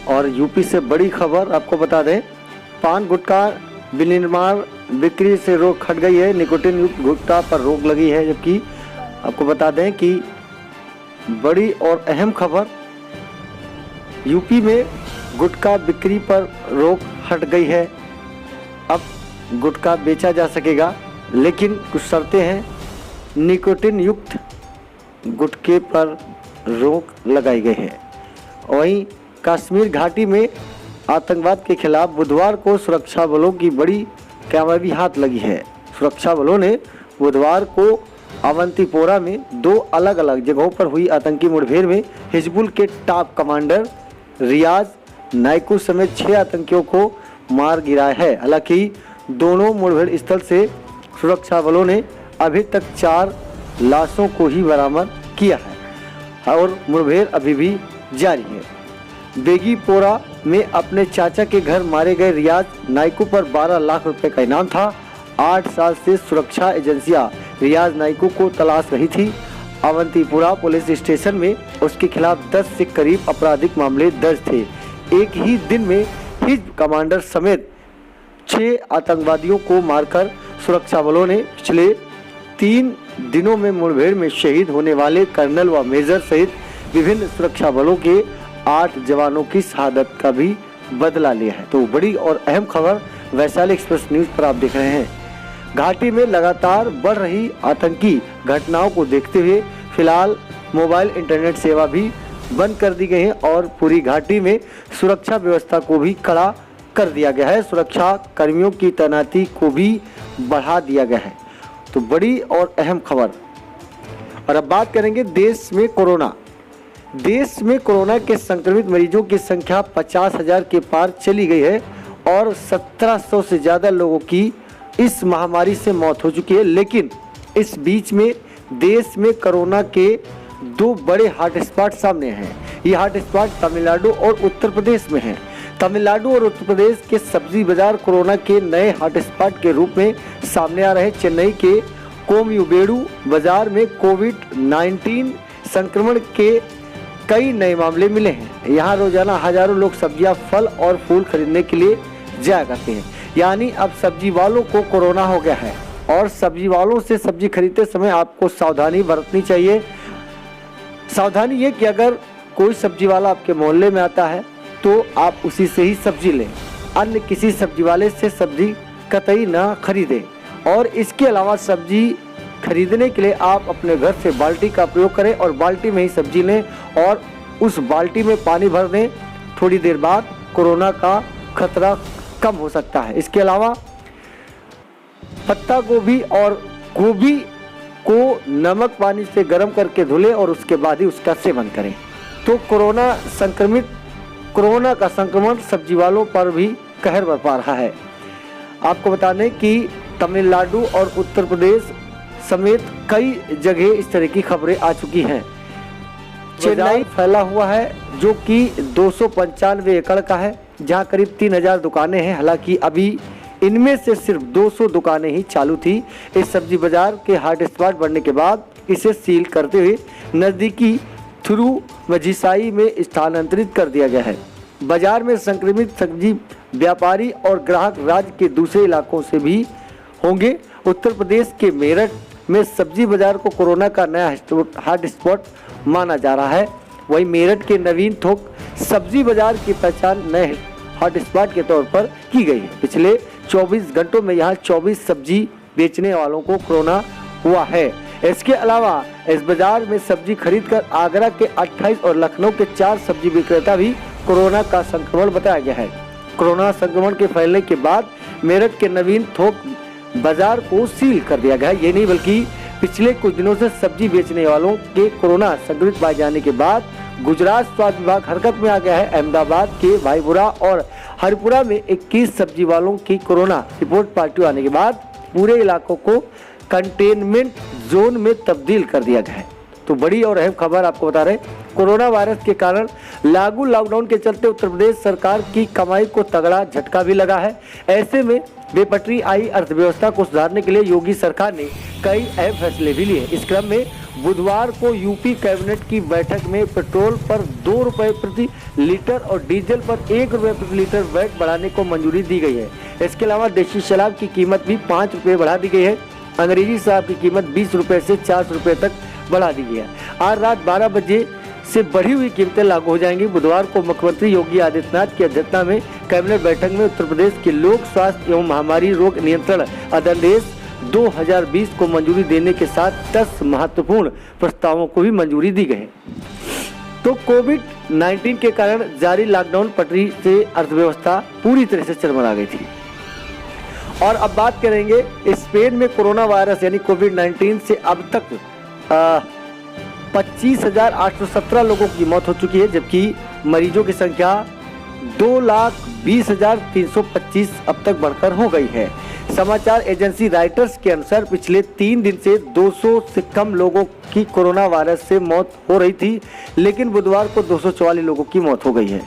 और यूपी से बड़ी खबर आपको बता दें, पान गुटखा विनिर्माण बिक्री से रोक हट गई है। निकोटिन युक्त गुटखा पर रोक लगी है। जबकि आपको बता दें कि बड़ी और अहम खबर, यूपी में गुटखा बिक्री पर रोक हट गई है। अब गुटखा बेचा जा सकेगा, लेकिन कुछ शर्तें हैं। निकोटिन युक्त गुटखे पर रोक लगाई गई है। वहीं कश्मीर घाटी में आतंकवाद के खिलाफ बुधवार को सुरक्षा बलों की बड़ी कामयाबी हाथ लगी है। सुरक्षा बलों ने बुधवार को अवंतीपोरा में 2 अलग अलग जगहों पर हुई आतंकी मुठभेड़ में हिजबुल के टॉप कमांडर रियाज नाइकू समेत 6 आतंकियों को मार गिराया है। हालांकि दोनों मुठभेड़ स्थल से सुरक्षा बलों ने अभी तक 4 लाशों को ही बरामद किया है और मुठभेड़ अभी भी जारी है। बेगीपोरा में अपने चाचा के घर मारे गए रियाज नाइकू पर 12 लाख रुपए का इनाम था। 8 साल से सुरक्षा एजेंसियां रियाज नाइकू को तलाश रही थी। अवंतीपुरा पुलिस स्टेशन में उसके खिलाफ 10 से करीब आपराधिक मामले दर्ज थे। एक ही दिन में हिजब कमांडर समेत 6 आतंकवादियों को मारकर सुरक्षा बलों ने पिछले 3 दिनों में मुठभेड़ में शहीद होने वाले कर्नल व मेजर सहित विभिन्न सुरक्षा बलों के 8 जवानों की शहादत का भी बदला लिया है। तो बड़ी और अहम खबर वैशाली एक्सप्रेस न्यूज पर आप देख रहे हैं। घाटी में लगातार बढ़ रही आतंकी घटनाओं को देखते हुए फिलहाल मोबाइल इंटरनेट सेवा भी बंद कर दी गई है और पूरी घाटी में सुरक्षा व्यवस्था को भी कड़ा कर दिया गया है। सुरक्षा कर्मियों की तैनाती को भी बढ़ा दिया गया है। तो बड़ी और अहम खबर। और अब बात करेंगे देश में कोरोना। देश में कोरोना के संक्रमित मरीजों की संख्या 50,000 के पार चली गई है और 1700 से ज़्यादा लोगों की इस महामारी से मौत हो चुकी है। लेकिन इस बीच में देश में कोरोना के 2 बड़े हॉटस्पॉट सामने हैं। ये हॉटस्पॉट तमिलनाडु और उत्तर प्रदेश में हैं। तमिलनाडु और उत्तर प्रदेश के सब्जी बाजार कोरोना के नए हॉटस्पॉट के रूप में सामने आ रहे हैं। चेन्नई के कोयम्बेडु बाजार में कोविड-19 संक्रमण के कई नए मामले मिले हैं। यहाँ रोजाना हजारों लोग सब्जियां, फल और फूल खरीदने के लिए जाया करते हैं। यानी अब सब्जी वालों को कोरोना हो गया है और सब्जी वालों से सब्जी खरीदते समय आपको सावधानी बरतनी चाहिए। सावधानी ये कि अगर कोई सब्जी वाला आपके मोहल्ले में आता है तो आप उसी से ही सब्जी लें, अन्य किसी सब्जी वाले से सब्जी कतई ना खरीदें। और इसके अलावा सब्जी खरीदने के लिए आप अपने घर से बाल्टी का प्रयोग करें और बाल्टी में ही सब्जी लें और उस बाल्टी में पानी भर दें। थोड़ी देर बाद कोरोना का खतरा कम हो सकता है। इसके अलावा पत्ता गोभी और गोभी को नमक पानी से गर्म करके धुलें और उसके बाद ही उसका सेवन करें। तो कोरोना का संक्रमण सब्जी वालों पर भी कहर बरपा रहा है। आपको बता दें कि तमिलनाडु और उत्तर प्रदेश समेत कई जगह इस तरह की खबरें आ चुकी हैं। चेन्नई फैला हुआ है जो कि 295 एकड़ का है, जहां करीब 3000 दुकानें हैं। हालांकि अभी इनमें से सिर्फ 200 दुकानें ही चालू थी। इस सब्जी बाजार के हॉटस्पॉट बढ़ने के बाद इसे सील करते हुए नज़दीकी थिरुवंजीसाई में स्थानांतरित कर दिया गया है। बाजार में संक्रमित सब्जी व्यापारी और ग्राहक राज्य के दूसरे इलाकों से भी होंगे। उत्तर प्रदेश के मेरठ में सब्जी बाजार को कोरोना का नया हॉटस्पॉट माना जा रहा है। वहीं मेरठ के नवीन थोक सब्जी बाजार की पहचान नए हॉटस्पॉट के तौर पर की गई है। पिछले 24 घंटों में यहां 24 सब्जी बेचने वालों को कोरोना हुआ है। इसके अलावा इस बाजार में सब्जी खरीदकर आगरा के 28 और लखनऊ के 4 सब्जी विक्रेता भी कोरोना का संक्रमण बताया गया है। कोरोना संक्रमण के फैलने के बाद मेरठ के नवीन थोक बाजार को सील कर दिया गया है। ये नहीं बल्कि पिछले कुछ दिनों से सब्जी बेचने वालों के कोरोना संक्रमित पाए जाने के बाद गुजरात स्वास्थ्य विभाग हरकत में आ गया है। अहमदाबाद के भाईपुरा और हरपुरा में 21 सब्जी वालों की कोरोना रिपोर्ट पॉजिटिव आने के बाद पूरे इलाकों को कंटेनमेंट जोन में तब्दील कर दिया गया है। तो बड़ी और अहम खबर आपको बता रहे, कोरोना वायरस के कारण लागू लॉकडाउन के चलते उत्तर प्रदेश सरकार की कमाई को तगड़ा झटका भी लगा है। ऐसे में बेपटरी आई अर्थव्यवस्था को सुधारने के लिए योगी सरकार ने कई अहम फैसले भी लिए। इस क्रम में बुधवार को यूपी कैबिनेट की बैठक में पेट्रोल पर 2 रुपए प्रति लीटर और डीजल पर 1 रुपए प्रति लीटर वैट बढ़ाने को मंजूरी दी गई है। इसके अलावा देशी शराब की कीमत भी 5 रुपए बढ़ा दी गई है। अंग्रेजी शराब की कीमत 20 रुपए से 40 रुपए तक बढ़ा दी गई है। आज रात 12 बजे से बढ़ी हुई कीमतें लागू हो जाएंगी। बुधवार को मुख्यमंत्री योगी आदित्यनाथ की अध्यक्षता में कैबिनेट बैठक में उत्तर प्रदेश के लोक स्वास्थ्य एवं महामारी रोग नियंत्रण अध्यादेश 2020 को मंजूरी देने के साथ 10 महत्वपूर्ण प्रस्तावों को भी मंजूरी दी गई। तो कोविड-19 के कारण जारी लॉकडाउन पटरी से अर्थव्यवस्था पूरी तरह से चरमरा गई थी। और अब बात करेंगे स्पेन में कोरोना वायरस यानी कोविड-19 से अब तक 25,817 लोगों की मौत हो चुकी है, जबकि मरीजों की संख्या 2,20,325 अब तक बढ़कर हो गई है। समाचार एजेंसी राइटर्स के अनुसार पिछले 3 दिन से 200 से कम लोगों की कोरोना वायरस से मौत हो रही थी, लेकिन बुधवार को 244 लोगों की मौत हो गई है।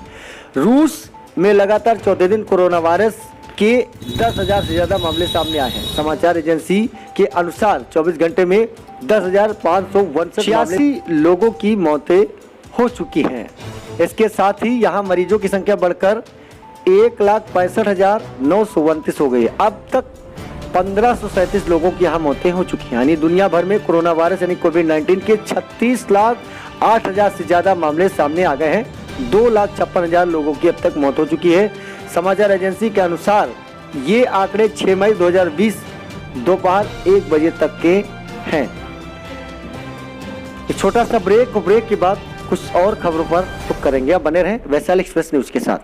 रूस में लगातार चौथे दिन कोरोना वायरस के 10,000 से ज्यादा मामले सामने आए हैं। समाचार एजेंसी के अनुसार 24 घंटे में 10,586 लोगों की मौतें हो चुकी हैं। इसके साथ ही यहां मरीजों की संख्या बढ़कर 1,65,929 हो गई है। अब तक 1,537 लोगों की यहां मौतें हो चुकी हैं। यानी दुनिया भर में कोरोना वायरस यानी कोविड-19 के 36,08,000 से ज्यादा मामले सामने आ गए हैं। 2,56,000 लोगों की अब तक मौत हो चुकी है। समाचार एजेंसी के अनुसार ये आंकड़े 6 मई 2020 दोपहर 1 बजे तक के हैं। एक छोटा सा ब्रेक के बाद कुछ और खबरों पर रुक करेंगे। अब बने रहें वैशाली एक्सप्रेस न्यूज के साथ।